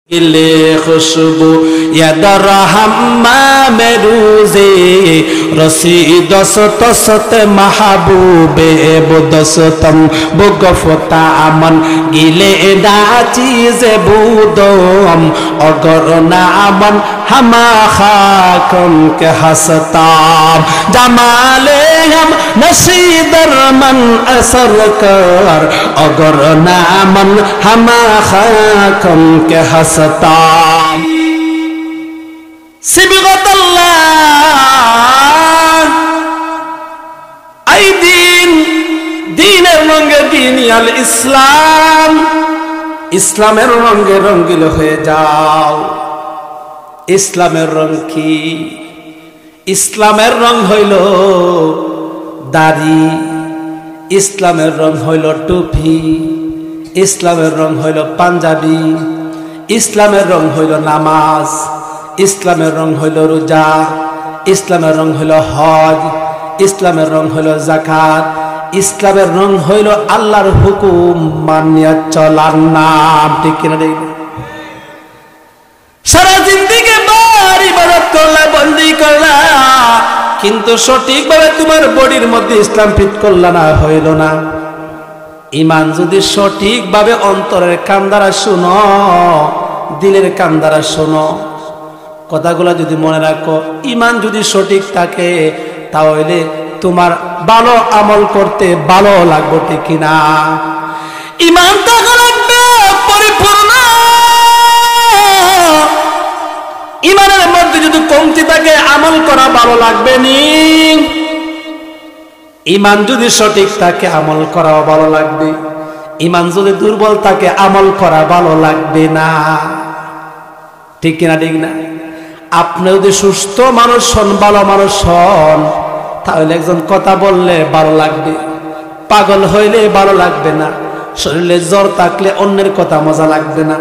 ले खुशबू या दरहम्मा में रूज़े रसी दस्त महबूबे बुदस्तम बुगफता अमन गिले दा चीज़ बूदोम अगर नामन हमा खाकम के हसताम जमाले हम नशीदर मन असर कर अगर नामन हमा खाकम के हसताम सिबगतल्लाह आई दीनेर रंगे दीनियाल इस्लाम इस्लामेर रंगे रंगिल हये जाओ इस्लामेर रंग की इस्लामेर रंग हইল दाढ़ी इस्लामेर रंग हইল टोपी इस्लामेर रंग हইল पांजाबी इस्लामेर रंग हইল नामाज इस्लामेर रंग हইল रोजा इस्लामेर रंग हইল हज इस्लामेर रंग हইল जाकात इस्लामेर रंग हইল आल्लाहर हुकुम मानिया चलार नाम ठीक किना देख सारा जिंदगी बार इबादत करला बंदी करला किन्तु सठिक भावे तुम्हार बॉडीर मध्य इस्लाम फिट करला ना हইল ना ईमान যদি সঠিক ভাবে অন্তরের কান দ্বারা শুনো দিলের কান দ্বারা শুনো কথাগুলো যদি মনে রাখো ईमान যদি সঠিক থাকে তাহলে তোমার ভালো আমল করতে ভালো লাগবে ঠিক কিনা ईमान থাকা লাগবে পরিপূর্ণ ईमाনের মধ্যে যদি কমতি থাকে আমল করা ভালো লাগবে নি ईमान যদি সঠিক থাকে আমল করা ভালো লাগবে ईमान যদি দুর্বল থাকে আমল করা ভালো লাগবে না ঠিক কি না ঠিক না আপনি যদি সুস্থ মানুষ হন ভালো মানুষ হন তাহলে একজন কথা বললে ভালো লাগবে পাগল হইলে ভালো লাগবে না শরীরে জ্বর থাকলে অন্যের কথা মজা লাগবে না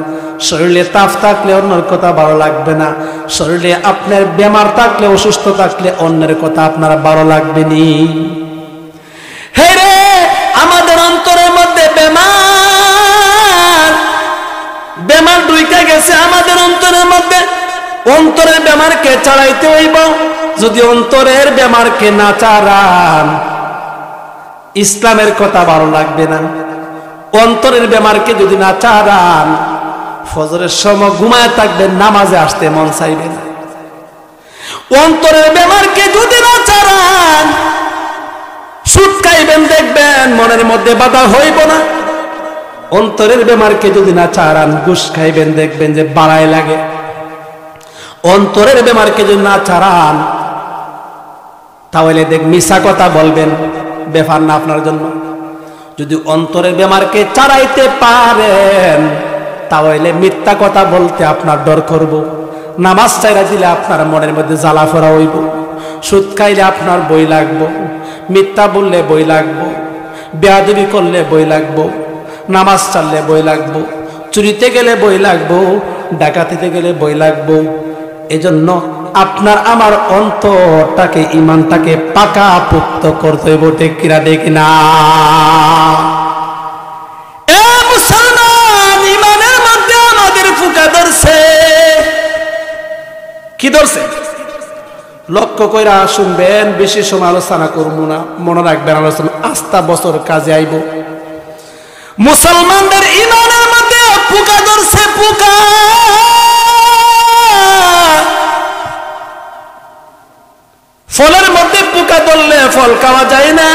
শরীরে তাপ থাকলে অন্যের কথা ভালো লাগবে না শরীরে আপনার বেমার থাকলে অসুস্থ থাকলে অন্যের কথা আপনার ভালো লাগবে নি হে রে আমাদের অন্তরের মধ্যে বেমার বেমার ঢুকে গেছে আমাদের অন্তরের মধ্যে অন্তরের বেমারকে ছাড়াইতে হইব যদি অন্তরের বেমারকে না ছাড়ান ইসলামের কথা ভালো লাগবে না অন্তরের বেমারকে যদি না ছাড়ান ফজরের সময় ঘুমায় থাকবেন নামাজে আসতে মন চাইবে না অন্তরের বেমারকে যদি না ছাড়ান সুদ খাইবেন দেখবেন মনের মধ্যে বাধা হইব না অন্তরের বেমারকে যদি না ছাড়ান ঘুষ খাইবেন দেখবেন যে বাড়াই লাগে অন্তরের বেমারকে যদি না ছাড়ান তাহলে দেখ মিছা কথা বলবেন ব্যাপার না আপনার জন্য যদি অন্তরের বেমারকে ছাড়াইতে পারেন তাহলে মিথ্যা কথা বলতে আপনার ডর করব নামাজ ছাইরা দিলে আপনার মনের মধ্যে জ্বালা ফোড়া হইব সুদ খাইলে আপনার বই লাগবো মিথ্যা বললে বই লাগবো বেয়াদবি করলে বই লাগবো নামাজ ছাড়লে বই লাগবো চুরিতে গেলে বই লাগবো ডাকাতিতে গেলে বই লাগবো এজন্য আপনার আমার অন্তরটাকে ঈমানটাকে পাকা পুক্ত করতে হইব ঠিক কিনা দেখি না এ মুসলমান ঈমানের মধ্যে আমাদের ফুকা ধরছে কি ধরছে লক্ষ্য কইরা শুনবেন বেশি সময় আলোচনা করবো না মনে রাখবেন আলোচনা আস্থা বছর কাজে আইব মুসলমানদের ঈমানের মধ্যে পোকা ধরছে পোকা ফলের মধ্যে পোকা ধরলে ফল খাওয়া যায় না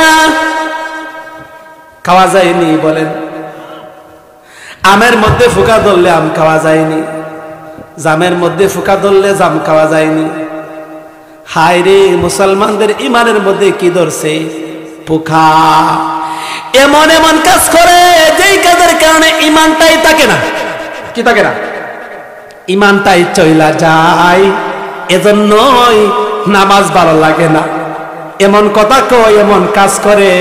খাওয়া যায়নি বলেন আমের মধ্যে পোকা ধরলে আম খাওয়া যায়নি জামের মধ্যে পোকা ধরলে জাম খাওয়া যায়নি হায় রে মুসলমানদের ঈমানের মধ্যে কি ধরছে পোকা এমন এমন কাজ করে যেই কাজের কারণে ঈমানটাই থাকে না কি থাকে না ঈমানটাই চইলা যায় এজন্যই নামাজ ভালো লাগে না এমন কথা কয় এমন কাজ করে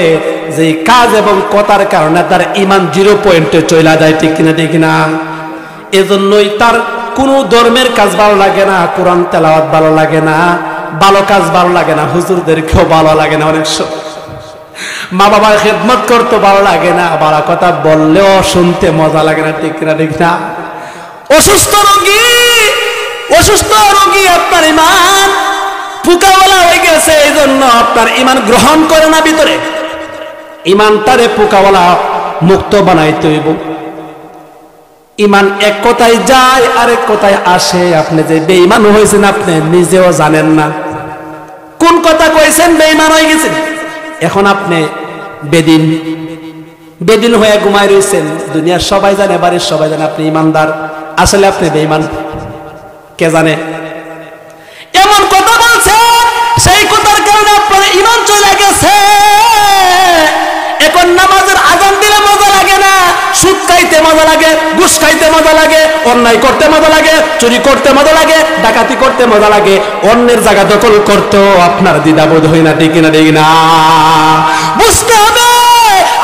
যে কাজ এবং কথার কারণে তার ঈমান 0 পয়েন্টে চইলা যায় ঠিক কিনা ঠিক না এজন্যই তার কোনো ধর্মের কাজ ভালো লাগে না কোরআন তেলাওয়াত ভালো লাগে না ভালো কাজ ভালো লাগে না হুজুরদেরকেও ভালো লাগে না অনেক সময় মা বাবার খেদমত করতে ভালো লাগে না, ভালো কথা বললেও শুনতে মজা লাগে না, ঠিক না ঠিক না? অসুস্থ রোগী আপনার ইমান পোকাওয়ালা হয়ে গেছে, এই জন্য আপনার ইমান গ্রহণ করে না ভিতরে। ইমানটারে পোকাওয়ালা মুক্ত বানাইতে হইব। ইমান এক কথায় যায় আরেক কথায় আসে। আপনি যে বেঈমান হয়েছেন আপনি নিজেও জানেন না কোন কথা কইছেন, বেঈমান হয়ে গেছেন। এখন আপনি বেদিন হয়ে ঘুমায় রয়েছেন, দুনিয়ার সবাই জানে, বাড়ির সবাই জানে আপনি ইমানদার, আসলে আপনি বেঈমান। কে জানে? এমন কথা বলছে, সেই কথার কারণে আপনার ইমান চলে গেছে। এখন নামাজের আযান দিলে মজা লাগে না, সুদ খাইতে মজা লাগে, ঘুষ খাইতে মজা লাগে, অন্যায় করতে মজা লাগে, চুরি করতে মজা লাগে, ডাকাতি করতে মজা লাগে, অন্যের জায়গা দখল করতেও আপনার দ্বিধাবোধ হয় না। ঠিক না? ঠিক না? বুঝতে হবে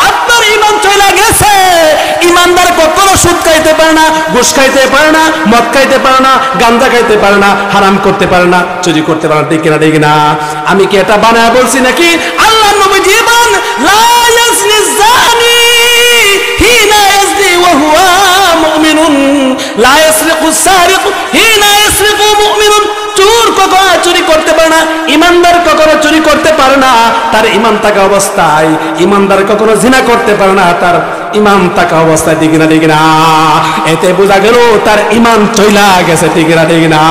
আপনার ইমান চলে গেছে। ইমানদার কখনো সুদ খাইতে পারে না, ঘুষ খাইতে পারে না, মদ খাইতে পারে না, গাঁজা খাইতে পারে না, হারাম করতে পারে না, চুরি করতে পারে না। ঠিক না? ঠিক না? আমি কি এটা বানায় বলছি নাকি? আল্লাহ নবী জীবন লা ইয়াজনি জানি হিনা ইয়াজনি ওয়া হুয়া মুমিনুন, লা ইয়াসরিকু সারিকু হিনা ইয়াসরিকু মুমিনুন। চোর কখনো চুরি করতে পারে না, ইমানদার কখনো চুরি করতে পারে না তার ইমান থাকা অবস্থায়। ইমানদার কখনো জিনা করতে পারে না তার ইমান থাকা অবস্থায়। ঠিক না? ঠিক না? এতে বোঝা গেল তার ইমান চইলা গেছে। ঠিক না? ঠিক না?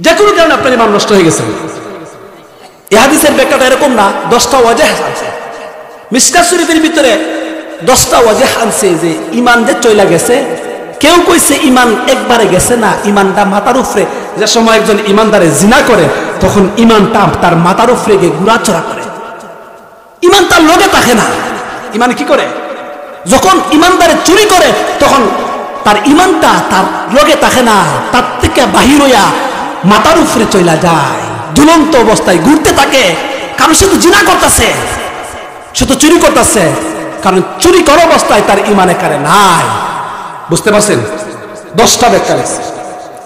যে কোনো কারণে আপনার ইমান নষ্ট হয়ে গেছে। এই হাদিসের ব্যাখ্যাটা এরকম না, 10টা ওয়াজহ আছে মিশকাত শরীফের ভিতরে, 10টা ওয়াজহ আনছে যে ইমান যে চইলা গেছে। কেউ কইছে ইমান একবারে গেছে না, ইমানটা মাথার উপরে। যে সময় একজন ইমানদারে জিনা করে তখন ইমানটা তার মাথার উপরে গিয়ে ঘোরাচড়া করে, ইমান তার লগে থাকে না। ইমান কি করে? যখন ইমানদারে চুরি করে তখন তার ইমানটা তার লগে থাকে না, তার থেকে বাহির হইয়া মাথার উপরে চইলা যায়, দুলন্ত অবস্থায় ঘুরতে থাকে। কারণ সে তো জিনা করতেছে, সে তো চুরি করতেছে, কারণ চুরি করা অবস্থায় তার ইমানে কারে নাই। বুঝতে পারছেন? 10টা ব্যাখ্যা আছে,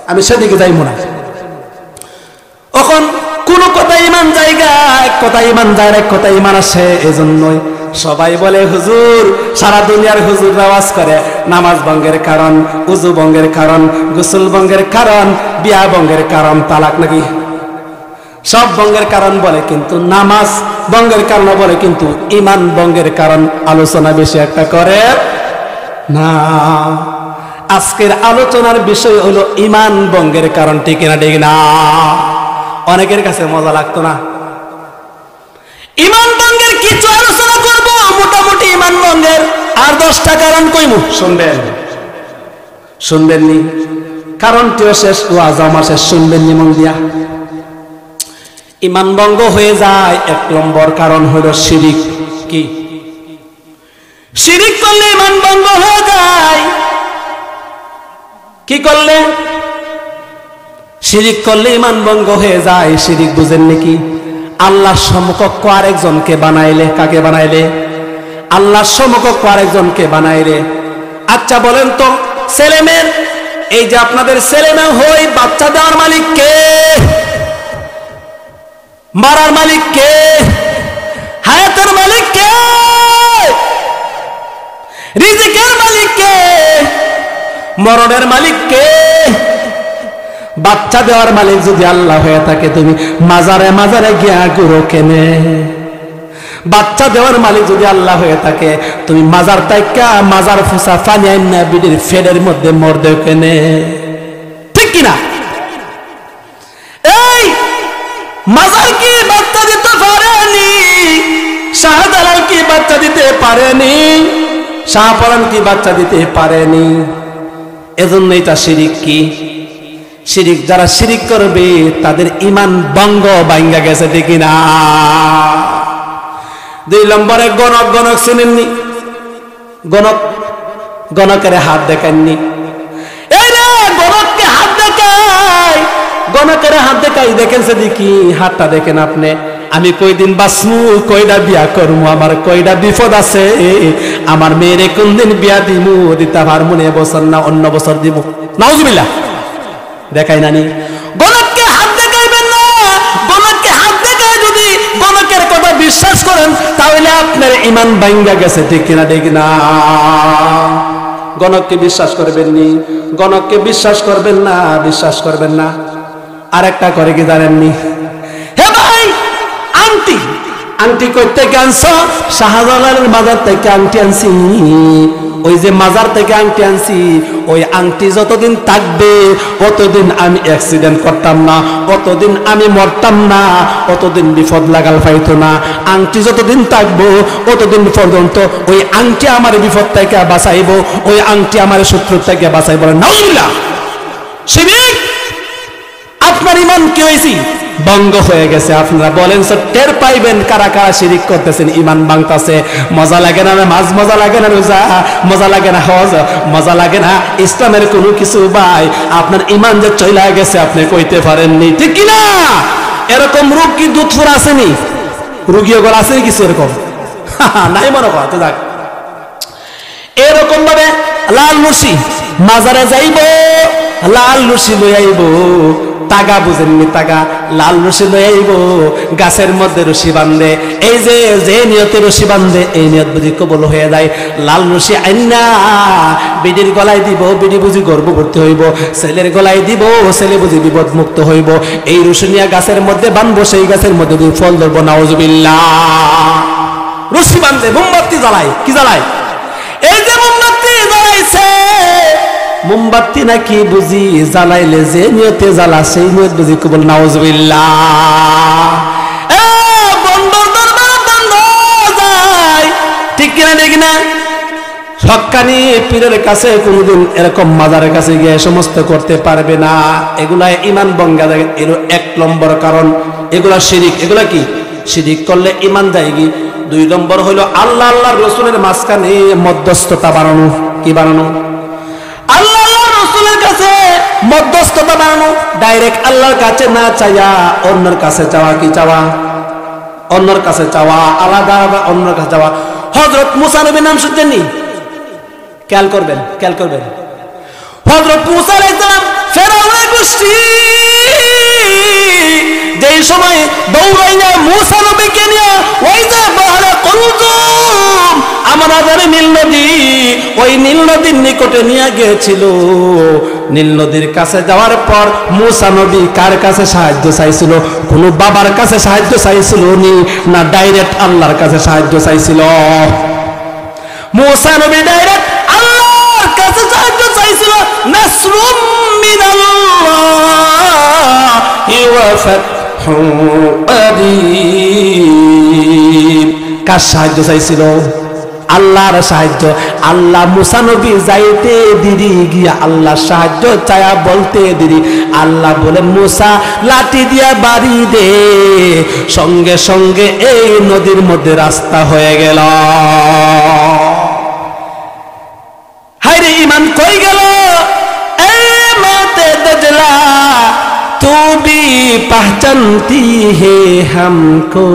আমি সেদিকে যাইব না। এখন কোন কথা ইমান জায়গা, এক কথা ইমান যায়, এক কথা ইমান আসে। এজন্যই সবাই বলে হুজুর, সারা দুনিয়ার হুজুর আওয়াজ করে নামাজ ভঙ্গের কারণ, উযু ভঙ্গের কারণ, গোসল ভঙ্গের কারণ, বিয়া ভঙ্গের কারণ তালাক, নাকি সব ভঙ্গের কারণ বলে, কিন্তু নামাজ ভঙ্গের কারণ বলে, কিন্তু ইমান ভঙ্গের কারণ আলোচনা বেশি একটা করে না। আজকের আলোচনার বিষয় হলো ইমান ভঙ্গের কারণ। ঠিক না? ঠিক না? অনেকের কাছে মজা লাগতো না, ইমান ভঙ্গের কিছু আলোচনা করব, মোটামুটি ইমান ভঙ্গের আর 10টা কারণ কইমু। শুনবেননি? কারণটিও শেষ, ওয়াজ আমার শেষ, শুনবেননি মন দিয়া? ইমান ভঙ্গ হয়ে যায় 1 নম্বর কারণ হলো শিরিক। কি? শিরিক করলে ইমান ভঙ্গ হয়ে যায়। কি করলে? শিরিক করলে ইমান ভঙ্গ হয়ে যায়। শিরিক বুঝেন নাকি? আল্লাহর সমকক্ষ আরেকজনকে বানাইলে। কাকে বানাইলে? আল্লাহর সমকক্ষ আরেকজনকে বানাইলে। আচ্ছা বলেন তো, ছেলেমেয়ের, এই যে আপনাদের ছেলেমেয়ে হই, বাচ্চা দেওয়ার মালিক কে? মারার মালিক কে? হায়াতের মালিক কে? রিজিকের মালিক কে? মরণের মালিক কে? বাচ্চা দেওয়ার মালিক যদি আল্লাহ হয়ে থাকে, তুমি মাজারে মাজারে গিয়া গুরু কেনে? বাচ্চা দেওয়ার মালিক যদি আল্লাহ হয়ে থাকে, তুমি মাজার তাইকা মাজার ফুসা পানি আইনা বিডির ফেডের মধ্যে মরদে কেনে? ঠিক কিনা? এই মাজার কি বাচ্চা দিতে পারেনি? শাহজালাল কি বাচ্চা দিতে পারেনি? শাহপরান কি বাচ্চা দিতে পারেনি? এজন্য এটা শিরিক। কি শিরিক? যারা শিরিক করবে তাদের ইমান ভঙ্গ ভাঙ্গা গেছে। ঠিক না? 2 নম্বরে গণক। গণক চিনেননি? গণকের হাত দেখাননি? এই রে, গণককে হাত দেখায়, গণকের হাত দেখাই, দেখেন সেদিকে হাতটা দেখেন আপনি। আমি কয়দিন বাঁচমু, কয়টা বিয়া করমু, আমার কয়টা বিপদ আছে, আমার মেয়েরে কোন দিন বিয়া দিমু, দিতে পারমু না এবছর না অন্য বছর দিব। নাউজুবিল্লাহ। দেখাই নানি? গণককে হাত দেখাইবেন না। গণককে হাত দেখায় যদি গণকের কথা বিশ্বাস করেন, তাহলে আপনার ইমান ভাঙ্গা গেছে। ঠিক কিনা? ঠিক না? গণককে বিশ্বাস করবেন নি? গণককে বিশ্বাস করবেন না, বিশ্বাস করবেন না। আরেকটা করে কি জানেননি? হে ভাই, আংটি আংটি কই থেকে আনছো? শাহজালালের মাজার থেকে আংটি আনছি। ওই যে মাজার থেকে আংটি আনছি, ওই আংটি যতদিন থাকবে অতদিন আমি অ্যাক্সিডেন্ট করতাম না, অতদিন আমি মরতাম না, অতদিন বিপদ লাগাল পাইতো না। আংটি যতদিন থাকবো অতদিন পর্যন্ত ওই আংটি আমার বিপদ থেকে বাঁচাইবো, ওই আংটি আমার শত্রুর থেকে বাঁচাইবো। নাউজুবিল্লাহ। শিরিক, আপনার ইমান কি হয়েছে? ভঙ্গ হয়ে গেছে। আপনারা বলেন স্যার, টের পাইবেন কারা কারা শিরিক করতেছেন, ইমান ভাঙতাছে। মজা লাগে না নামাজ, মজা লাগে না রোজা, মজা লাগে না হজ, মজা লাগে না ইসলামের কোনো কিছু। ভাই, আপনার ইমান যে চইলা গেছে আপনি কইতে পারেননি, ঠিক কি না? এরকম রোগ কি দুধপুর আসেনি? রুগী ওগুলো আসেনি কিছু এরকম? নাই মনে কর। তো যাক, এরকম ভাবে লাল রশি মাজারে যাইব, লাল রশি লই আইব। তাগা বুঝেননি? তাগা লাল রশি লই আইব, গাছের মধ্যে রশি বান্ধে। এই যে যে নিয়তে রশি বান্ধে, এই নিয়ত বুঝি কবল হয়ে যায়। লাল রশি আইনা বিডির গলায় দিব, বিডি বুঝি গর্ভবতী হইব। ছেলের গলায় দিব, ছেলে বুঝি বিপদ মুক্ত হইব। এই রশি নিয়ে গাছের মধ্যে বান্ধবো, সেই গাছের মধ্যে ফল ধরবো। নাউজুবিল্লাহ। রশি বান্ধে মোমবাতি জ্বালায়। কি জ্বালায়? এই যে মোমবাতি জ্বালাইছে, মোমবাতি নাকি বুঝি জ্বালাইলে যে নিয়তে জ্বালা, সেই নিয়ত বুঝি কবুল। নাউজুবিল্লাহ। বন্ধুর দরবার বন্ধ যায়, ঠিক কিনা? ঠিক না? হক্কানি পীরের কাছে কোনদিন এরকম মাজারের কাছে গিয়ে সমস্ত করতে পারবে না। এগুলা ইমান ভঙ্গা যায়। এর 1 নম্বর কারণ, এগুলা শিরিক। এগুলা কি? শিরিক করলে ইমান যায় কি? 2 নম্বর হইল আল্লাহ আল্লাহর রাসূলের মাঝখানে মধ্যস্থতা বানানো। কি বানানো? আল্লাহ আল্লাহর রাসূলের কাছে মধ্যস্থতা বানানো। ডাইরেক্ট আল্লাহর কাছে না চাইয়া অন্যের কাছে চাওয়া। কি চাওয়া? অন্যের কাছে চাওয়া, আলাদা আলাদা অন্যের কাছে চাওয়া। হযরত মুসা নবীর নাম শুনছেননি? খেয়াল করবেন, খেয়াল করবেন। হযরত মুসা আলাইহিস সালাম ফেরাউনের গোষ্ঠী যেই সময় দৌড়াইয়া মুসা নবীকে নিয়ে ওই যে বহরে কুলতুম আমাদের নীল নদী, ওই নীল নদীর নিকটে নিয়ে গিয়েছিল। নীল নদীর কাছে যাওয়ার পর মুসা নবী কার কাছে সাহায্য চাইছিল? কোন বাবার কাছে সাহায্য চাইছিল নি, না ডাইরেক্ট আল্লাহর কাছে সাহায্য চাইছিল? মুসা নবী ডাইরেক্ট আল্লাহর কাছে সাহায্য চাইছিল। নাসরুম মিনাল্লাহি ওয়া ফাতহুন করিব। কার সাহায্য চাইছিল? আল্লাহর সাহায্য। আল্লাহ মুসা নবী যাইতে দিদি গিয়া আল্লাহর সাহায্য চায়া বলতে দিদি আল্লাহ বলে, মুসা লাঠি দিয়া বাড়ি দে। সঙ্গে সঙ্গে এই নদীর মধ্যে রাস্তা হয়ে গেল। হায়রে ইমান কই গেল? এ মাতে দজলা তু भी पहचानती है हमको,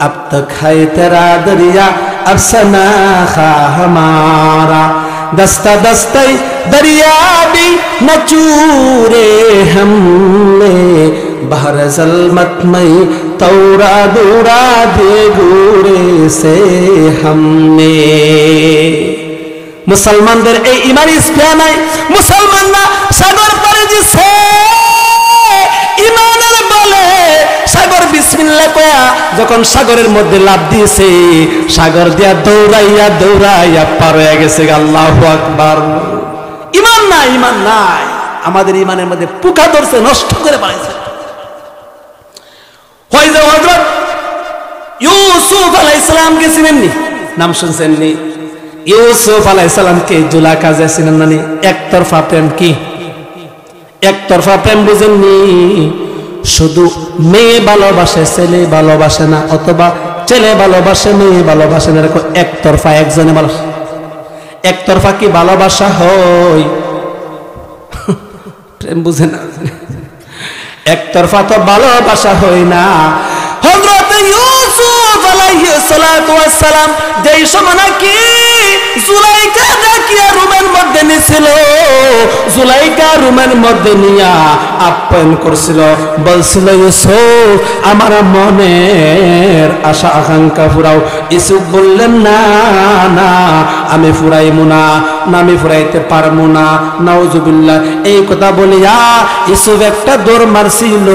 अब तक है तेरा दरिया अफसाना खा हमारा, दस्ता दस्ते दरिया भी न चूरे हमने, बहर ज़ल्मत में तौरा दूरा दे गुरे से हमने। মুসলমানদের এই ইমানি স্পৃহা নাই। মুসলমানরা সাগর পাড়ি দিছে ইমানের বলে। সাগর বিসমিল্লাহ কয়া যখন সাগরের মধ্যে লাফ দিয়েছে, সাগর দিয়া দৌড়াইয়া দৌড়াইয়া পার হয়ে গেছে। আল্লাহু আকবার। ইমান নাই, ইমান নাই। আমাদের ইমানের মধ্যে পোকা ধরছে, নষ্ট করে বাড়াইছে। হয় যে হযরত ইউসুফ আলাইহিস সালামকে চিনেননি? নাম শুনছেননি? ইউসুফ আলাইহিস সালামকে জুলাইখা চিনেন না? একতরফা প্রেম। কি একতরফা প্রেম বুঝেননি? শুধু মেয়ে ভালোবাসে, ছেলে ভালোবাসে না, অথবা ছেলে ভালোবাসে মেয়ে ভালোবাসে না, এরকম একতরফা একজনে ভালোবাসে। একতরফা কি ভালোবাসা হয়? প্রেম বুঝে না। একতরফা তো ভালোবাসা হয় না। হযরত ইউসুফ আলাইহিস সালাতু ওয়াস সালাম যেই সময় নাকি জুলাইখা ডাকিয়া রুমের মধ্যে নিছিল, জুলাইখা রুমের মধ্যে নিয়া আপ্যায়ন করছিল, বলছিল ইউসুফ আমার মনের আশা আকাঙ্ক্ষা ফুরাও। ইউসুফ বললেন না না, আমি ফুরাইব না। নামি ফুরাইতে পারবো না, নাউজুবিল্লাহ। এই কথা বলিয়া ইউসুফ একটা দৌড় মারছিল।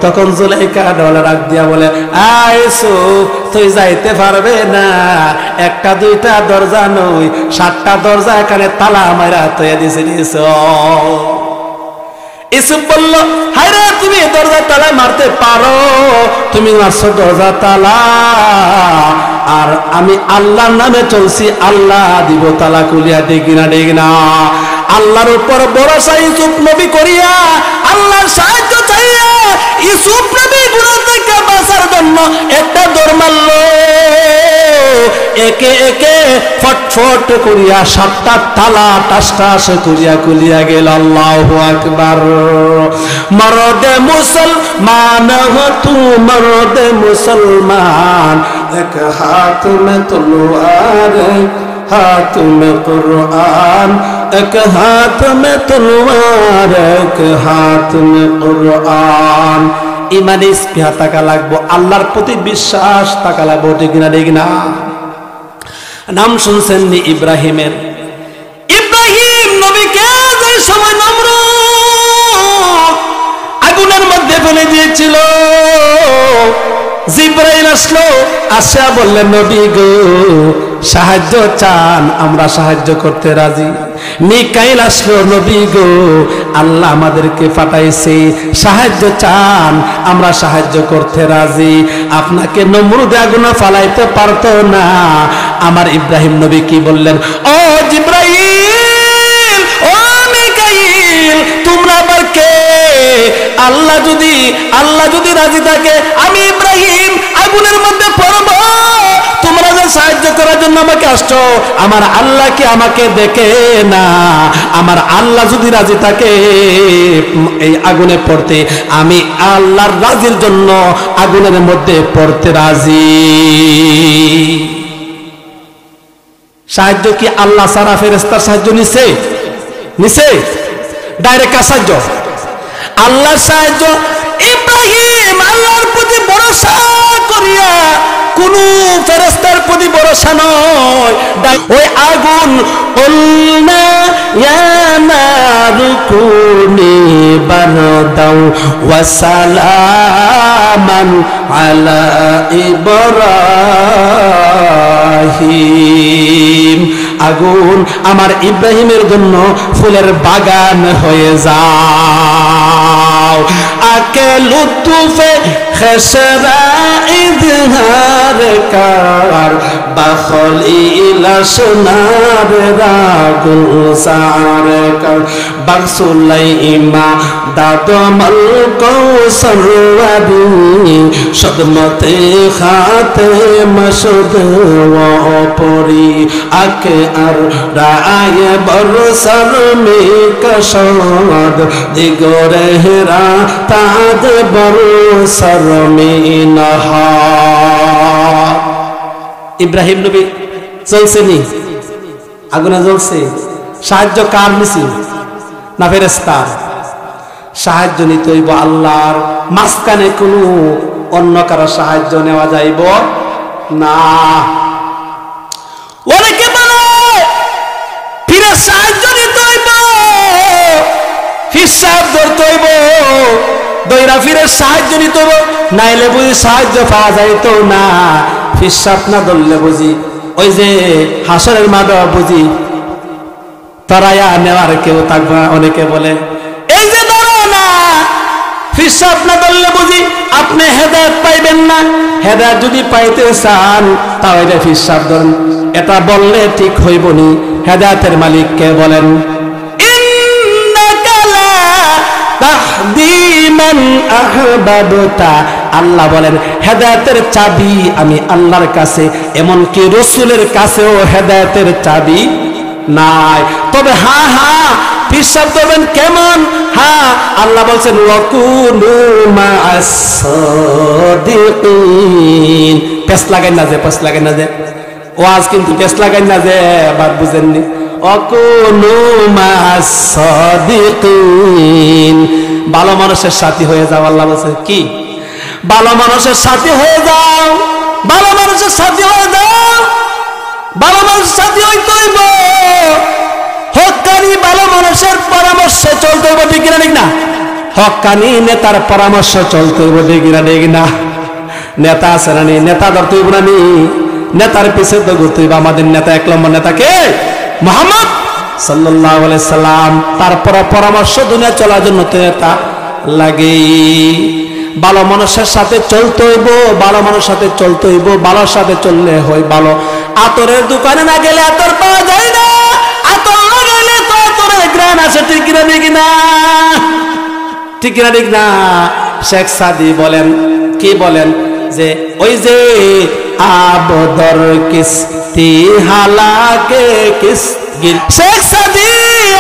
তখন জুলাইখা ডলা রাখ দিয়া বলে, ইউসুফ তুই যাইতে পারবে না, একটা দুইটা দরজা নই, 7টা দরজা এখানে তালা মারা তৈরি দিয়েছিস। ইউসুফ বলল, হায়রে তুমি দরজা তালা মারতে পারো, তুমি মারছো দরজা তালা, আর আমি আল্লাহর নামে চলছি, আল্লাহ দিব তালা খুলিয়া। ডেগিনা ডেগিনা আল্লাহর উপর ভরসা ইউসুফ নবী করিয়া, আল্লাহর সাহায্য চাইয়া ইউসুফ নবী গুনাহ থেকে বাঁচার জন্য একটা দৌড় মারল। একে একে ফটফট করিয়া 7টা তালা টাস টাস করিয়া খুলিয়া গেল। আল্লাহু আকবার। মরদে মুসলমান হো তু মরদে মুসলমান, এক হাত মে তলোয়ার हाथ में कुरान, एक हाथ में तलवार, एक हाथ में कुरान। ইমানে স্পৃহা থাকা লাগবো, আল্লাহর প্রতি বিশ্বাস থাকা লাগবো, ঠিক না ঠিক না? নাম শুনছেন নি ইব্রাহিমের? ইব্রাহিম নবীকে যে সময় নমরুদ আগুনের মধ্যে ফেলে দিয়েছিল, জিবরাইল আসলো, আসা বললেন, নবী গো সাহায্য চান, আমরা সাহায্য করতে রাজি। মিকাইল আসলো, নবী গো আল্লাহ আমাদেরকে পাঠাইছে, সাহায্য চান, আমরা সাহায্য করতে রাজি। আপনাকে নমরুদ আগুনে ফালাইতে পারতো না। আমার ইব্রাহিম নবী কি বললেন? ও জিবরাইল, ও মিকাইল, তোমরা আবার কে? আল্লাহ যদি রাজি থাকে, আমি ইব্রাহিম আগুনের মধ্যে পড়ব, তোমরা যে সাহায্য করার জন্য আমাকে আসছো, আমার আল্লাহ কি আমাকে দেখে না? আমার আল্লাহ যদি রাজি থাকে এই আগুনে পড়তে, আমি আল্লাহর রাজির জন্য আগুনের মধ্যে পড়তে রাজি। সাহায্য কি আল্লাহ ছাড়া ফেরেশতার সাহায্য নিছে? ডাইরেক্ট সাহায্য, আল্লাহর সাহায্য। ইব্রাহিম আল্লাহর প্রতি ভরসা করিয়া, কোন ফেরেশতার প্রতি ভরসা নয়, ওই আগুন উলনা ইয়া নারু কুনি বারদাও ওয়া সালামান আলা ইব্রাহিম। আগুন আমার ইব্রাহিমের জন্য ফুলের বাগান হয়ে যাও। আকে লুতুফে খেসরা ইজহার কার, বাখলিল সোনার রাগুল সার কার, বাকসুলাইমা দাদমল কৌসরওয়ারি, সদমতে খাতে মসুদ ওপরি, আকে আর রায় বরসর মে কশদ, দিগরে হেরা তাদ বরসর মে নহা। ইব্রাহিম নবী জ্বলছেনি, আগুনে জ্বলছে। সাহায্য কার নিছি? না ফেরেশতার? সাহায্য নিতে হইব আল্লাহর, মাঝখানে কোনো অন্য কারো সাহায্য নেওয়া যাইব না। অনেকে বলে ফিরে সাহায্য নিতে হইব, হিসাব ধরতে হইব, দইরা ফিরে সাহায্য নিতে হইব, নাইলে বুঝি সাহায্য পাওয়া যাইতো না। হিসাব না ধরলে বুঝি ওই যে হাসরের মাঠে বুঝি তরাইয়া নেওয়ার কেউ থাকবে। অনেকে বলে এই যে ধরো না, হিসাব না ধরলে বুঝি আপনি হেদায়েত পাইবেন না। হেদায়েত যদি পাইতে চান তাহলে হিসাব ধরেন। এটা বললে ঠিক হইব নি? হেদায়েতের মালিক কে বলেন? আল্লাহ বলেন হেদায়েতের চাবি আমি আল্লাহর কাছে, এমনকি রাসূলের কাছেও হেদায়েতের চাবি নাই। তবে হিসাব করবেন কেমন? আল্লাহ বলছেন ওয়াকুনু মা'আস সাদিকিন। পেছ লাগাই না যে ওয়াজ কিন্তু পেছ লাগাই না যে, বাদ বুঝেননি? ওয়াকুনু মা'আস সাদিকিন, ভালো মানুষের সাথী হয়ে যাও। আল্লাহ বলছেন কি? ভালো মানুষের সাথী হয়ে যাও, ভালো মানুষের সাথী হয়ে যাও। ভালো মানুষের সাথে হইতে হইব, হক্কানি ভালো মানুষের পরামর্শে চলতে হইব, ঠিক না ঠিক না? হক্কানি নেতার পরামর্শ চলতে হইব, ঠিক না ঠিক না? নেতা আছে না, নেতা ধরতে হইব না, নেতার পিছে তো ঘুরতে হইব। আমাদের নেতা 1 নম্বর নেতা কে? মুহাম্মদ সাল্লাল্লাহু আলাইহি সাল্লাম। তারপর পরামর্শ দুনিয়া চলার জন্য নেতা লাগে। ভালো মানুষের সাথে চলতে হইব, ভালো মানুষের সাথে চলতে হইব, ভালোর সাথে চললে হয় ভালো। আতরের দোকানে না গেলে আতর পাওয়া যায় না, আতর লাগাইলে তো আতরের ঘ্রাণ আসে, ঠিক না ঠিক না? ঠিক না ঠিক না? শেখ সাদি বলেন, কি বলেন যে ওই যে আবদর কিস্তি হালাকে কিসগির। শেখ সাদি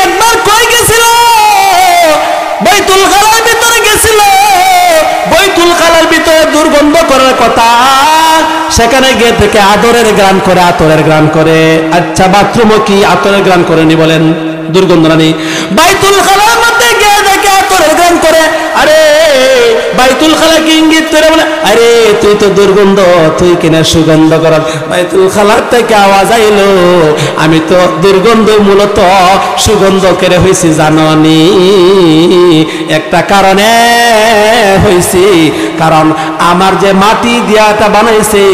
একবার কই গেছিল, বাইতুল খালার ভিতরে গেছিল। বাইতুল খালার ভিতরে দুর্গন্ধ করার কথা, সেখানে গিয়ে থেকে আদরের গ্রান করে, আতরের গ্রান করে। আচ্ছা, বাথরুমও কি আতরের গ্রান করেনি? বলেন, দুর্গন্ধ না নেই? বাইতুল খালার মধ্যে গিয়ে দেখে আতরের গ্রান করে। আরে বাইতুল খালা কি ইঙ্গিত করে বলে, আরে তুই তো দুর্গন্ধ, তুই কিনা সুগন্ধ কর। বাইতুল খালার থেকে আওয়াজ আইলো, আমি তো দুর্গন্ধ মূলত সুগন্ধ করে হয়েছি, জাননি? একটা কারণে হয়েছি, কারণ আমার যে মাটি দিয়াটা বানাইছে,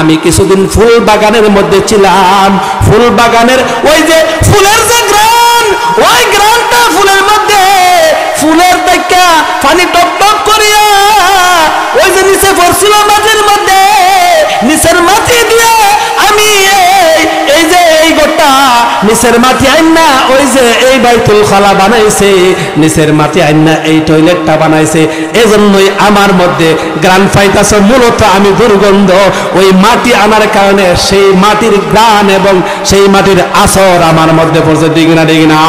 আমি কিছুদিন ফুল বাগানের মধ্যে ছিলাম। ফুল বাগানের ওই যে ফুলের যে গ্রান, ওই গ্রানটা ফুলের মধ্যে, ফুলের দেখা পানি টপ টপ করিয়া ওই যে নিচে পড়ছিল মাটির মধ্যে, নিচের মাটি দিয়ে আমি এই যে এই গোটা নিচের মাটি আইনা ওই যে এই বাইতুল খালা বানাইছে, নিচের মাটি আইনা এই টয়লেটটা বানাইছে। এজন্যই আমার মধ্যে গ্রান পাইতাছে, মূলত আমি দুর্গন্ধ। ওই মাটি আনার কারণে সেই মাটির গ্রান এবং সেই মাটির আসর আমার মধ্যে পড়ছে, ঠিক না ঠিক না?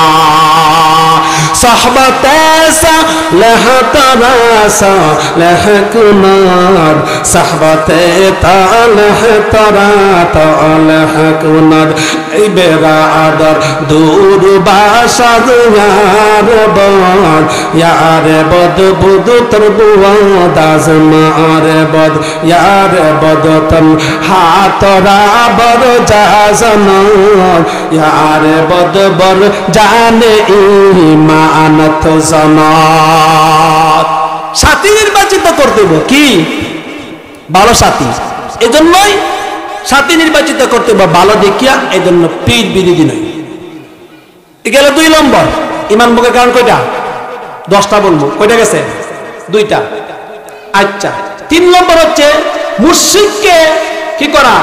সাহবাতে সালেহ তারাসা লেহ কুনার, সাহবাতে তালেহ তারা তালেহ কুনার। এই বেরাদার দূর বাসাদ ইয়ার বদ, ইয়ার বদ বুদ তর বুয়াদ আজমার বদ, ইয়ার বদ তন হাতরা বর জাজনার, ইয়ার বদ বর জানে ইমানত জানাত। সাথী নির্বাচিত করতে হবে, কি? ভালো সাথী। এজন্যই সাথী নির্বাচিত করতে হবে ভালো দেখিয়া, এজন্য পীর বিরোধী নয়। গেল 2 নম্বর। ইমান মুখের কারণ কয়টা? 10টা বলবো। কয়টা গেছে? 2টা। আচ্ছা, 3 নম্বর হচ্ছে মুশরিককে কি করা?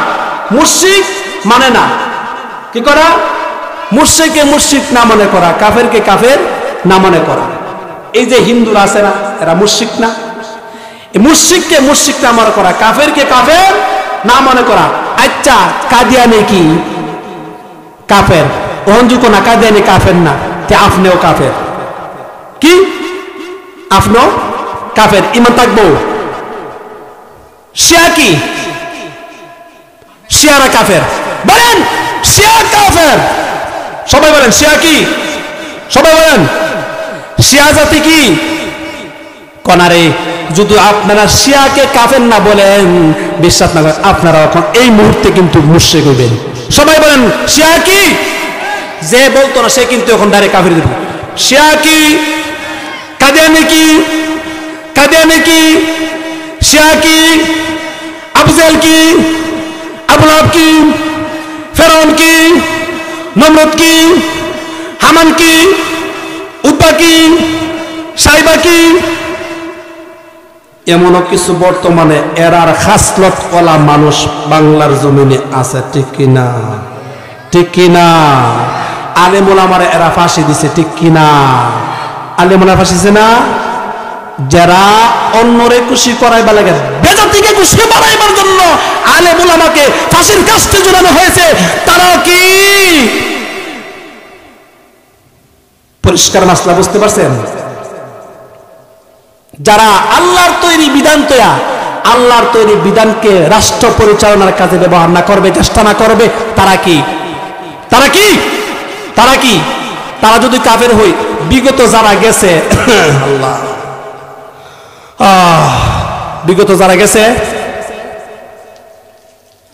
মুশরিক মানে না, কি করা? মুশরিককে মুশরিক না মনে করা, কাফেরকে কাফের না মনে করা। এই যে হিন্দুরা আছে না, এরা মুশরিক না? মুশরিককে মুশরিক না মনে করা, কাফেরকে কাফের না মনে করা। আচ্ছা, কাদিয়ানি কি কাফের? অঞ্জুক না, কাদিয়ানি কাফের না, তে আপনিও কাফের। কি? আপনিও কাফের, ইমান থাকবো। শিয়া কি? শিয়ারা কাফের। বলেন, শিয়া কাফের। সবাই বলেন, শিয়া কি? সবাই বলেন, শিয়া জাতি কি? কনারে, যদি আপনারা শিয়াকে কাফের না বলেন, বিশ্বাস না করেন, আপনারা এখন এই মুহূর্তে কিন্তু মুশরিক হইবেন। সবাই বলেন, শিয়া কি? যে বলতো না সে কিন্তু এখন ডাইরেক্ট কাফের দেবে। শিয়া কি? কাদিয়ানি কি? কাদিয়ানি কি? শিয়া কি? আবজেল কি? আবুলাব কি? ফেরাউন কি? নমরুদ কি? হামান কি? উদ্বা কি? সাইবা কি? এমনও কিছু বর্তমানে এরার খাসলত ওয়ালা মানুষ বাংলার জমিনে আছে, ঠিক কিনা? ঠিক কিনা? আলেম ওলামারে এরা ফাঁসি দিছে, ঠিক কিনা? আলেম ওলামা ফাঁসি দিছে না? যারা অন্যরে খুশি করাইবার লাগে, বেজাতিকে খুশি বানাইবার জন্য আলেম ওলামাকে ফাঁসির কাস্টে ঝুলানো হয়েছে, তারা কি পরিষ্কার মাসলা বুঝতে পারছেন? যারা আল্লাহর তৈরি বিধান তৈয়া, আল্লাহর তৈরি বিধানকে রাষ্ট্র পরিচালনার কাজে ব্যবহার না করবে, চেষ্টা না করবে, তারা কি? তারা কি? তারা কি? তারা যদি কাফের হই, বিগত যারা গেছে, আল্লাহ, বিগত যারা গেছে,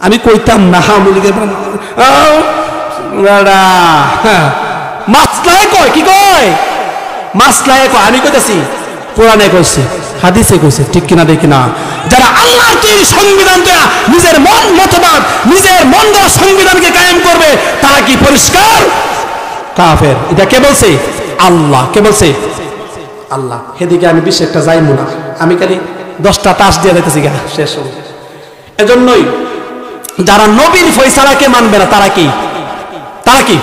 আমি কইতাম না মাসলায় কয়, কি কয় মাসলায় কয়, আমি কইতাছি কোরআনে কইছে, হাদিসে কইছে, ঠিক কিনা দেখি না। যারা আল্লাহর তৈরি সংবিধান দেয়া নিজের মন মতবাদ, নিজের মন দেওয়া সংবিধানকে কায়েম করবে, তারা কি পরিষ্কার কাফের। এটা কে বলছে? আল্লাহ। কে বলছে? আল্লাহ। সেদিকে আমি বেশি একটা যাইমু না, আমি খালি 10টা তাস দিয়ে দিতেছি গা, শেষ হবে। এজন্যই যারা নবীর ফয়সালাকে মানবে না তারা কি? তারা কি?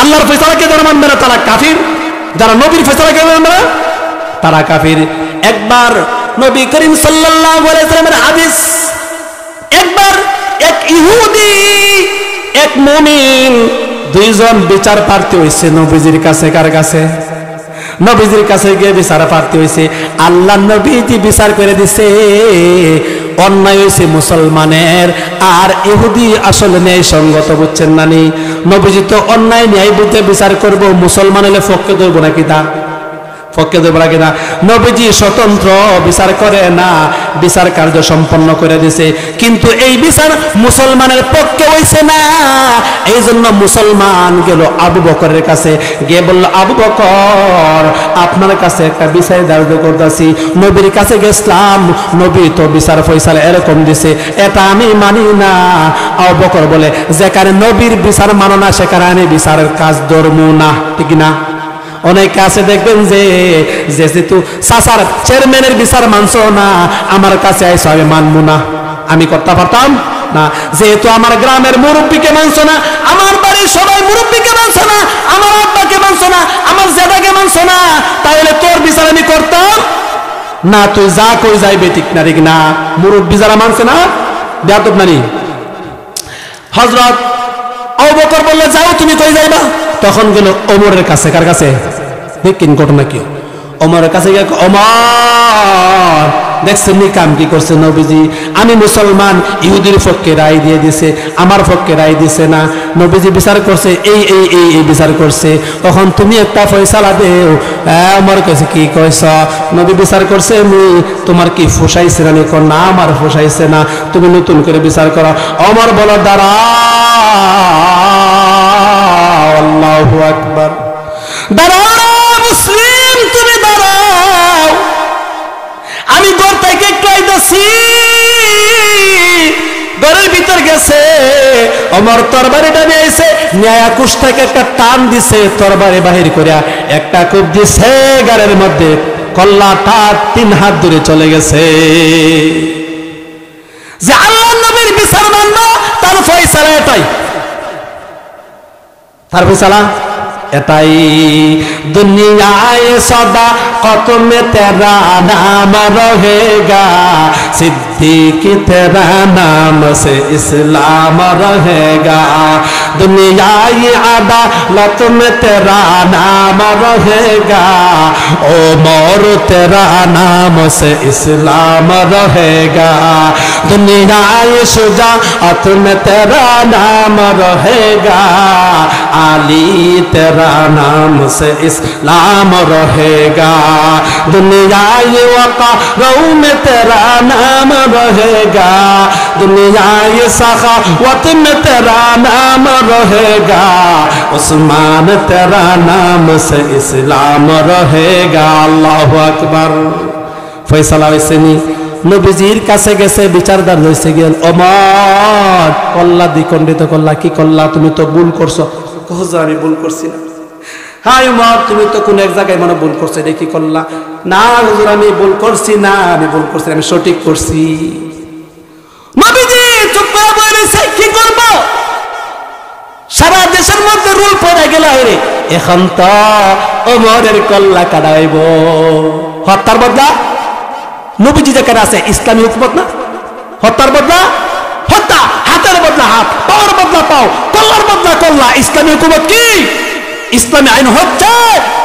আল্লাহর ফয়সালাকে যারা মানবে না তারা কাফির, যারা নবীর ফয়সালাকে মানবে না তারা কাফির। একবার নবী করিম সাল্লাল্লাহু আলাইহি ওয়াসাল্লামের হাদিস, একবার এক ইহুদি এক মুমিন দুইজন বিচার প্রার্থী হইছে নবীজির কাছে। কার কাছে? নবীজির কাছে গিয়ে বিচার প্রার্থী হইছে। আল্লাহ নবীজি বিচার করে দিছে অন্যায় হয়েছে মুসলমানের, আর ইহুদি আসলে ন্যায় সঙ্গত, বুঝছেন না নি? নবীজি তো অন্যায় ন্যায় বুঝে বিচার করব, মুসলমান হলে পক্ষে ধরবো নাকি? তা পক্ষে ধরবো নাকি না? নবীজি স্বতন্ত্র বিচার করে না, বিচার কার্য সম্পন্ন করে দিছে, কিন্তু এই বিচার মুসলমানের পক্ষে হইছে না। এই জন্য মুসলমান গেল আবু বকরের কাছে, গিয়ে বলল, আবু বকর আপনার কাছে একটা বিচার দাঁড় করতেছি। নবীর কাছে গেছিলাম, নবী তো বিচার ফয়সালা এরকম দিছে, এটা আমি মানি না। আবু বকর বলে, যেখানে নবীর বিচার মানো না সেখানে আমি বিচারের কাজ ধরবো না, ঠিক না? অনেকে আছে দেখবেন যে যেহেতু সাসার চেয়ারম্যানের বিচার মানছো না, আমার কাছে আইসো আমি মানবো না। আমি করতে পারতাম না। যেহেতু আমার গ্রামের মুরব্বীকে মানছো না, আমার বাড়ির সবাই মুরব্বীকে মানছো না, আমার আব্বাকে মানছো না, আমার জেদাকে মানছো না, তাহলে তোর বিচার আমি করতাম না। তুই যা কই যাইবে, ঠিক না? ঠিক না? মুরব্বী যারা মানছে না, বেয়াদব নানি। হযরত আবু বকর বললে, যাও তুমি কই যাইবা? তখন গেল ওমরের কাছে। কার কাছে? দেখেন ঘটনা কি। ওমরের কাছে গিয়ে, ওমর দেখছেন নি কাম কি করছে নবীজি? আমি মুসলমান, ইহুদির পক্ষে রায় দিয়ে দিছে, আমার পক্ষে রায় দিছে না। নবীজি বিচার করছে এই এই এই এই বিচার করছে, তখন তুমি একটা ফয়সালা দেও। ওমর কইছে, কি কইছ? নবী বিচার করছে, আমি তোমার কি ফসাইছে না? না, আমার ফসাইছে না, তুমি নতুন করে বিচার করো। ওমর বলো, দাঁড়া, আল্লাহু আকবার, দাঁড়াও মুসলিম, তুমি দাঁড়াও, আমি ঘর থেকে একটু আইতাছি। ঘরের ভিতর গেছে, ওমর তরবারিটা নিয়ে আইছে, ন্যায়া কুশ থেকে একটা টান দিছে, তরবারি বাহির করিয়া একটা কূপ দিছে গারের মধ্যে, কল্লাটা 3 হাত দূরে চলে গেছে। যে আল্লাহ নবীর বিচার মানলো, তার ফয়সালা এটাই, তার ফয়সালা এটাই। দুনিয়ায় সদা কত মে তেরা নাম রহেগা, सिद्दीक तेरा नाम से इस्लाम रहेगा, दुनियाई अदालत में तेरा नाम रहेगा, उमर तेरा नाम से इस्लाम रहेगा, दुनियाई शुजाअत में तेरा नाम रहेगा, अली तेरा नाम से इस्लाम रहेगा, दुनियाई वक़ार में तेरा नाम रहेगा, दुनियाई सखावत में तेरा नाम रहेगा, उस्मान तेरा नाम से इस्लाम रहेगा। अल्लाहु अकबर। फैसला হইছে নি? নবীজির কাছে গেছে, বিচারদার হইছে গেল, ওমর কল্লা দ্বিখণ্ডিত করলা, কি করলা? তুমি তো ভুল করছো। হুজুর আমি ভুল করছি না। হাই ওমর, তুমি তো কোন এক জায়গায় মনে ভুল করছো, এটা কি করলা? না হুজুর আমি ভুল করছি না, আমি ভুল করছি, আমি সঠিক করছি। নবীজি চুপ করে বলেছে, কি করব? সারা দেশের মধ্যে রুল পড়ে গেল, এখন তো ওমরের কল্লা কাটাইব। হত্যার বদলা নবীজি যেখানে আছে ইসলামী হুকুমত না, হত্যার বদলা হত্যা, হাতের বদলা হাত, পাওয়ার বদলা পাও, কল্লার বদলা কল্লা। ইসলামী হুকুমত কি? ইসলামী আইন হচ্ছে,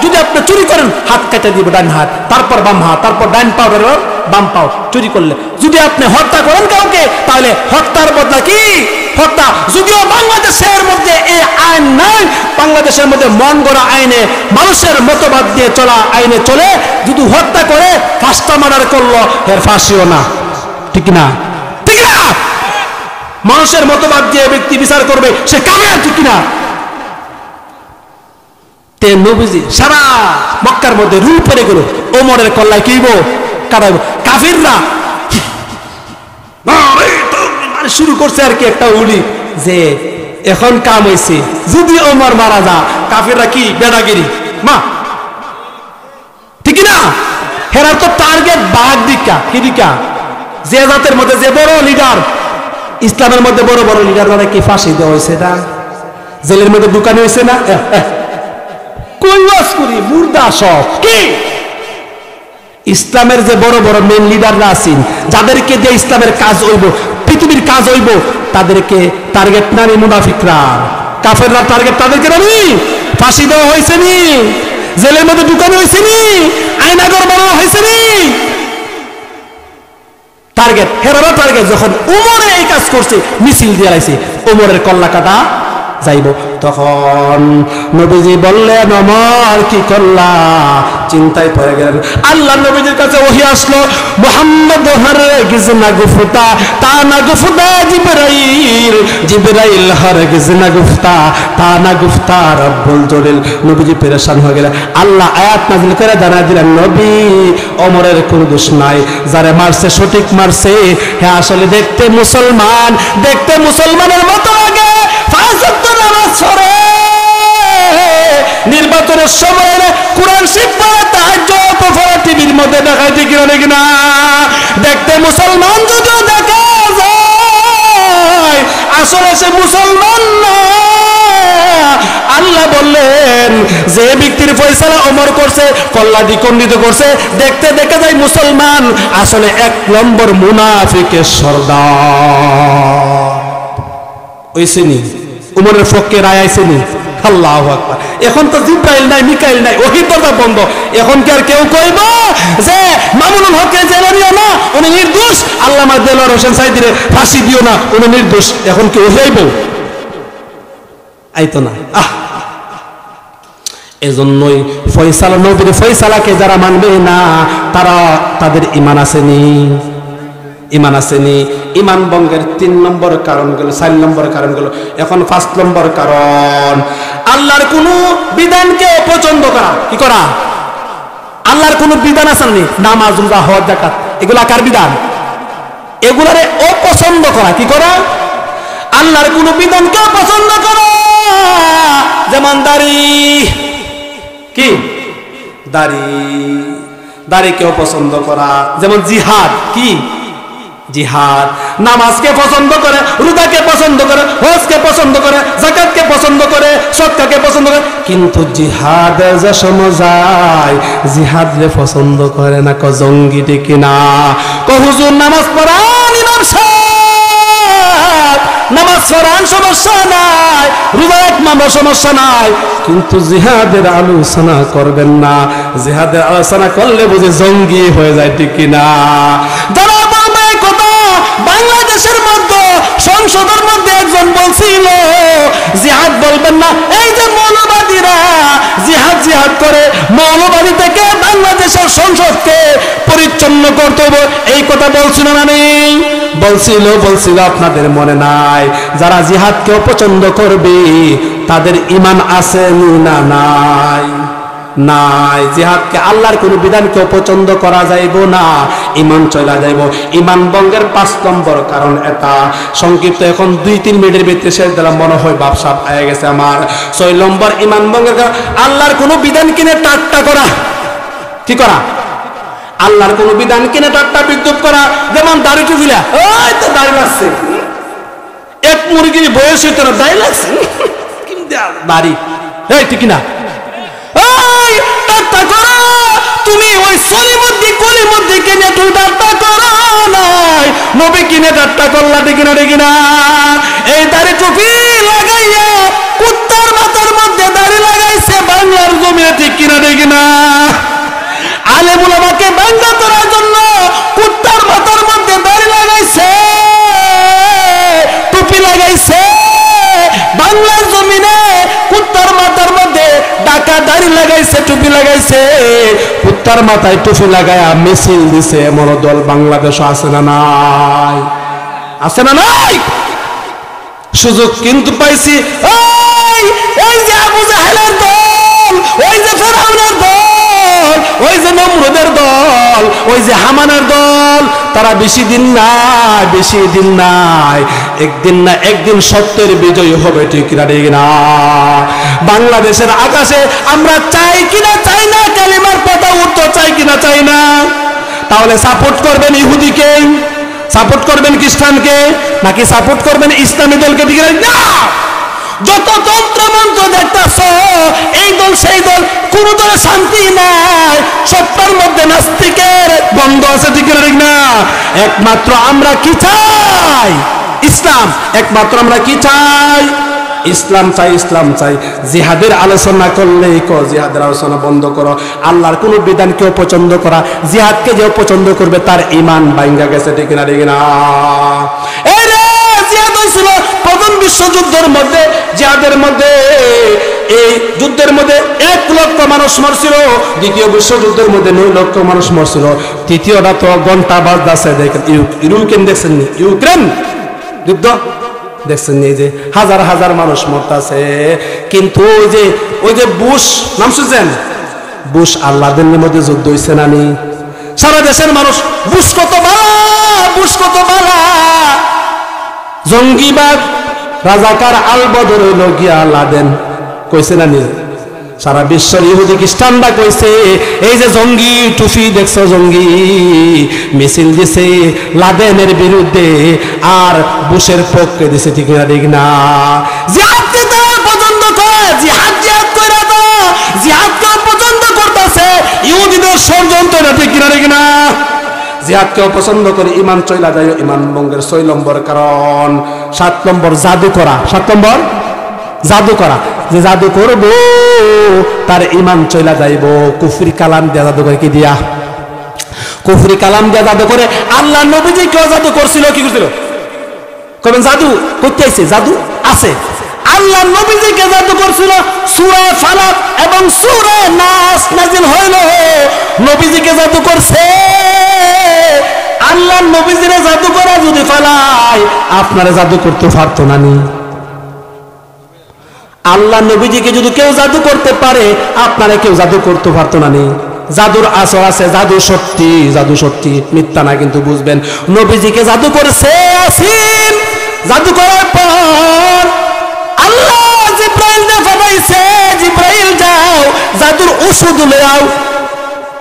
যদি আপনি চুরি করেন হাত কেটে দিব, ডান হাত, তারপর বাম হাত, তারপর ডান পাও, বাম পাও চুরি করলে। যদি আপনি হত্যা করেন কাউকে, তাহলে হত্যার বদলা কি? হত্যা। যদিও বাংলাদেশের মধ্যে এই আইন নাই, বাংলাদেশের মধ্যে মন গড়া আইনে, মানুষের মতবাদ দিয়ে চলা আইনে চলে। যদি হত্যা করে 5টা মার্ডার করলো, এর ফাঁসিও না, ঠিক না? ঠিক না? মানুষের মতবাদ দিয়ে ব্যক্তি বিচার করবে সে কাফের, ঠিক কিনা? তে নবীজি সারা মক্কার মধ্যে রুল পড়ে গেল, ওমরের কল্লায় কি কাটাইব। কাফিররা শুরু করছে আর কি একটা উলি যে এখন কাম হয়েছে, যদি ওমর মারা যা কাফিররা কি বেড়াগিরি মা, ঠিক না? হেরার তো টার্গেট বাঘ দিকা কি দিকা, যে জাতের মধ্যে যে বড় লিডার, ইসলামের মধ্যে বড় বড় লিডার মানে কি ফাঁসি দেওয়া হয়েছে না, জেলের মধ্যে দোকানে হয়েছে না, করি মুর্দা সব কি ইসলামের যে বড় বড় মেন লিডাররা আছেন, যাদেরকে দিয়ে ইসলামের কাজ হইব, পৃথিবীর কাজ হইব, তাদেরকে টার্গেট নানি মুনাফিকরা, কাফেররা টার্গেট তাদেরকে নানি ফাঁসি দেওয়া হয়েছে নি, জেলের মধ্যে ঢুকানো হয়েছে নি, আয়নাগর বানানো হয়েছে নি, টার্গেট হেরারা টার্গেট। যখন উমরে এই কাজ করছে, মিছিল দিয়ে আইছে, উমরের কল্লা কাটা যাইব, তখন নবীজি বললেন ওমর কি করলা, চিন্তায় পড়ে গেলেন। আল্লাহ নবীজির কাছে ওহী আসলো, মুহাম্মদ হারগিজ না গুফতা তা না গুফতা জিবরাইল, জিবরাইল হারগিজ না গুফতা তা না গুফতা রব্বুল জলিল। নবীজি পেরেশান হয়ে গেলেন। আল্লাহ আয়াত নাযিল করে জানাই দিলেন, নবী ওমরের কোনো দোষ নাই, যারে মারছে সঠিক মারছে, হ্যাঁ আসলে দেখতে মুসলমান, দেখতে মুসলমানের মতো লাগে, নির্বাচনের সময় কোরআন শিক্ষা টিভির মধ্যে দেখাইতে কি না, দেখতে মুসলমান যদিও দেখা যায়, আসলে সে মুসলমান না। আল্লাহ বললেন যে ব্যক্তির ফয়সালা ওমর করছে, কল্লা দ্বিখণ্ডিত করছে, দেখতে দেখা যায় মুসলমান, আসলে এক নম্বর মুনাফিকের সর্দার ওইসেনি, উমরের পক্ষে রায় আইসেনি। আল্লাহু আকবার। এখন তো জিব্রাইল নাই, মিকাইল নাই, ওহীর দরজা বন্ধ। এখন কি আর কেউ কইব যে মামুনুল হককে জেলে দিও না, উনি নির্দোষ, আল্লামা দেলোয়ার হোসেন সাইদিরে ফাঁসি দিও না, উনি নির্দোষ? এখন কি ওহী আইব? আইতো না। এজন্যই ফয়সালা, নবীর ফয়সালাকে যারা মানবে না, তারা তাদের ঈমান আসেনি, ঈমান আসেনি। ঈমান ভঙ্গের 3 নম্বর কারণ গেল, 4 নম্বর কারণ গেল। এখন 5 নম্বর কারণ, আল্লাহর কোন বিধানকে অপছন্দ করা। কি করা? আল্লাহর কোন বিধান আছে না, নামাজ, রোজা, হজ, যাকাত, এগুলা কার বিধান? এগুলারে অপছন্দ করা। কি করা? আল্লাহর কোন বিধানকে অপছন্দ করা। যেমন দাড়ি, কি দাড়িকে অপছন্দ করা। যেমন জিহাদ, কি জিহাদ। নামাজকে পছন্দ করে, রোজাকে পছন্দ করে, হজকে পছন্দ করে, যাকাতকে পছন্দ করে, সদকাকে পছন্দ করে, কিন্তু জিহাদ যে সময় যায়, জিহাদ রে পছন্দ করে না। ক জঙ্গি, ঠিক না? ক হুজুর নামাজ পড়ান, ইমাম সাহেব নামাজ পড়ান, সমস্যা নাই, রোজা এক মামলা সমস্যা নাই, কিন্তু জিহাদের আলোচনা করবেন না। জিহাদের আলোচনা করলে বুঝি জঙ্গি হয়ে যায়, ঠিক না? যারা বাংলাদেশের মধ্যে সংসদের মধ্যে একজন বলছিল জিহাদ বলবেন না, এই যে মৌলবাদীরা জিহাদ করে, মৌলবাদী থেকে বাংলাদেশের সংসদকে পরিচ্ছন্ন করতে হবে, এই কথা বলছিল না? নেই বলছিল, আপনাদের মনে নাই? যারা জিহাদকে অপছন্দ করবে তাদের ঈমান আছে না নাই? নাই। জিহাদকে, আল্লাহর কোন বিধানকে অপছন্দ করা যাইব না, ঈমান চলা যাইব। ঈমান ভঙ্গের 5 নম্বর কারণ এটা সংক্ষিপ্ত, এখন 2-3 মিনিটের ভিতরে শেষ দিলাম, মনে হয় বাপসাপ আয়ে গেছে আমার। 6 নম্বর ঈমান ভঙ্গের কারণ, আল্লাহর কোন বিধান কিনে ঠাট্টা করা। কি করা? আল্লাহর কোন বিধান কিনে ঠাট্টা বিদ্রুপ করা। যেমন দাড়ি টুপিলা, ওই তো দাড়ি লাগছে, এক মুরগির বয়স হইতো না, দাড়ি লাগছে, দাড়ি, এই ঠিক না? তুমি ওই কলির মধ্যে কিনে তুই ঠাট্টা করো নাই, নবী কিনে ঠাট্টা করলা, ঠিক না? ঠিক না? এই দাড়ি টুপি লাগাইয়া কুত্তার মাথার মধ্যে দাড়ি লাগাইছে বাংলার জমিনে, ঠিক কিনা? ঠিক না? আলেম উলামাকে বাংলা করার জন্য কুত্তার মাথার মধ্যে দাড়ি লাগাইছে, টুপি লাগাইছে, বাংলার জমিনে কুত্তার মাথার মধ্যে ডাকা দাড়ি লাগাইছে, টুপি লাগাইছে, কুত্তার মাথায় টুপি লাগায়া মিছিল দিছে, এমন দল বাংলাদেশ আছে না নাই? আছে না নাই? সুযোগ কিন্তু পাইছি। ওই যে আবু জাহেলের দল, ওই যে ফেরাউনের দল, ওই যে নমরুদের দল, ওই যে হামানের দল, তারা বেশি দিন নাই, একদিন না একদিন সত্যের বিজয় হবে, ঠিক না? বাংলাদেশের আকাশে আমরা চাই কিনা চাই না কালিমার পতাকা উঠতে, চাই কিনা চাই না? তাহলে সাপোর্ট করবেন ইহুদিকে, সাপোর্ট করবেন খ্রিস্টানকে, নাকি সাপোর্ট করবেন ইসলামী দলকে? ঠিক না? যত তন্ত্র মন্ত্র দেখতেছ, এই দল সেই দল, কোন দলে শান্তি নাই, সত্তার মধ্যে নাস্তিকের বন্ধ আছে, ঠিক না? একমাত্র আমরা কি চাই? ইসলাম। একমাত্র আমরা কি চাই? ইসলাম চাই, ইসলাম চাই। জিহাদের আলোচনা করলে জিহাদের আলোচনা বন্ধ করো। আল্লাহর কোন বিধানকে অপছন্দ করা, জিহাদকে যে অপছন্দ করবে তার ঈমান ভাঙা গেছে, ঠিক না? এই রে, জিহাদ হয়েছিল প্রথম বিশ্বযুদ্ধের মধ্যে, জিহাদের মধ্যে, এই যুদ্ধের মধ্যে 1 লক্ষ মানুষ মরছিল, দ্বিতীয় বিশ্বযুদ্ধের মধ্যে 9 লক্ষ মানুষ মরছিল, তৃতীয়টা তো ঘন্টা বাজতেছে। দেখেন ইউক্রেন, দেখছেন ইউক্রেন যুদ্ধ দেখছেন, এই যে হাজার হাজার মানুষ মরতেছে। কিন্তু ওই যে বুশ নাম শুনছেন? বুশ আল্লাহদের মধ্যে যুদ্ধ হইছে না নি? সারা দেশের মানুষ বুশ কত বালা, জঙ্গিবাদ, রাজাকার, আল বদর হইল গিয়া লাদেন, কইছে না নি? সারা বিশ্বের ইহুদি খ্রিস্টানরা কইছে, এই যে জঙ্গি টুফি দেখছো, জঙ্গি মিছিল দিছে লাদেনের বিরুদ্ধে আর বুশের পক্ষে দিছে, ঠিক না? জিহাদ পছন্দ করে, জিহাদ করে দাও, জিহাদকে পছন্দ করতেছে ইহুদিদের ষড়যন্ত্র, ঠিক না? জিহাদকে পছন্দ করে ইমান চইলা যায়, ইমান ভঙ্গের 6 নম্বর কারণ। 7 নম্বর জাদু করা। 7 নম্বর জাদু করা, যে জাদু করবো তার ইমান চইলা যাইব। কুফরি কালাম দিয়া জাদু করে, কি দিয়া? কুফরি কালাম দিয়া জাদু করে। আল্লাহ নবীজি কেউ জাদু করছিল, কি করছিল? কবেন জাদু করতে আইছে, জাদু আছে। আল্লাহ নবীজিকে জাদু করছিল, সূরা ফালাক এবং সূরা নাস নাযিল হইল, নবীজিকে জাদু করছে। আল্লাহ নবীজিরে জাদু করা যদি ফালায়, আপনারা জাদু করতে পারতো না নি? আল্লাহ নবীজিকে যদি কেউ জাদু করতে পারে, আপনারা কেউ জাদু করতে পারতো না নি? জাদুর আসর আছে, জাদু সত্যি, জাদু সত্যি, মিথ্যা না কিন্তু বুঝবেন। নবীজিকে জাদু করেছে আসিম, জাদু করার পর আল্লাহ জিব্রাইল কে পাঠাইছে, জিব্রাইল যাও জাদুর ওষুধ লও।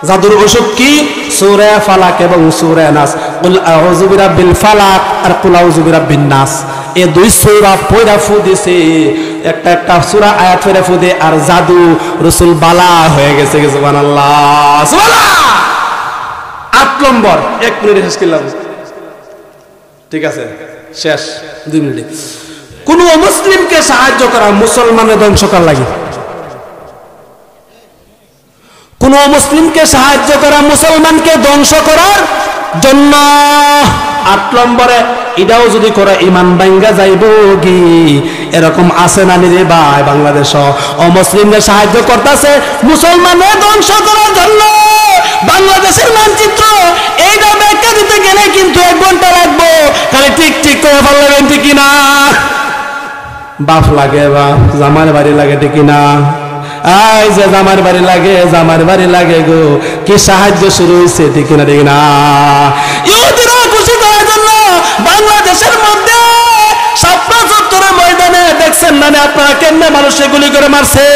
জাদুর ওষুধ কি? সূরা ফালাক এবং সূরা নাস। কুল আউযু বিরাব্বিল ফালাক আর কুল আউযু বিরাব্বিন নাস, এই 2 সূরা পড়া ফু দিছে, একটা সূরা আয়াত পড়া ফু দে, আর জাদু রাসূল বালা হয়ে গেছে। সুবহানাল্লাহ, সুবহানাল্লাহ। 8 নম্বর, 1 মিনিট শেষ করলাম, ঠিক আছে? শেষ 2 মিনিট। কোন মুসলিমকে সাহায্য করা মুসলমানের ধ্বংস করার লাগে। কোন মুসলিমকে সাহায্য করা মুসলমানকে ধ্বংস করার জন্য। 8 নম্বরে, এটাও যদি করে ইমান ভাঙ্গা যাইব কি? এরকম আছে না রে ভাই? বাংলাদেশ অমুসলিমদের সাহায্য করতেছে মুসলমানের ধ্বংস করার জন্য। বাংলাদেশের মানচিত্র এইটা ব্যাখ্যা দিতে গেলে কিন্তু 1 ঘন্টা লাগবে, খালি ঠিক ঠিক করে ফেলবেন, ঠিক না? বাপ লাগে, বা জামার বাড়ি লাগে, ঠিক না? এই যে জামার বাড়ি লাগে, জামার বাড়ি লাগে গো, কি সাহায্য শুরু হয়েছে, ঠিক না? ঠিক না? ইহুদিরা খুশি করার জন্য বাংলাদেশের মধ্যে শাপলা চত্বরের ময়দানে দেখছেন না আপনারা কেমনে মানুষ গুলি করে মারছে।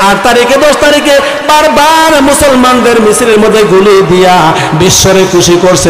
8 তারিখে 10 তারিখে বারবার মুসলমানদের মিছিলের মধ্যে গুলি দিয়া বিশ্বরে খুশি করছে।